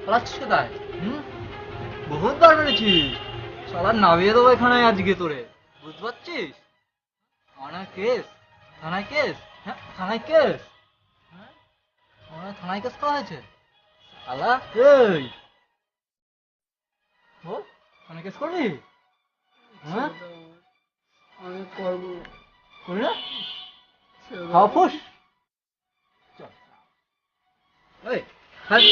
পালাচ্ছিস কোথায়? হুম, বহুত বার মেরেছি। শালার নামিয়ে দেবো এখানে আজকে তোরে, বুঝতে পারছিস? থানায় কেস, থানায় কেস, হ্যাঁ থানায় কেস, হ্যাঁ আমার থানায় কেস করা হয়েছে। শালা এই বল, থানায় কেস করবি? হ্যাঁ আমি করবো। করবি না? হাওয়া ফুস। চল এই, হ্যাঁ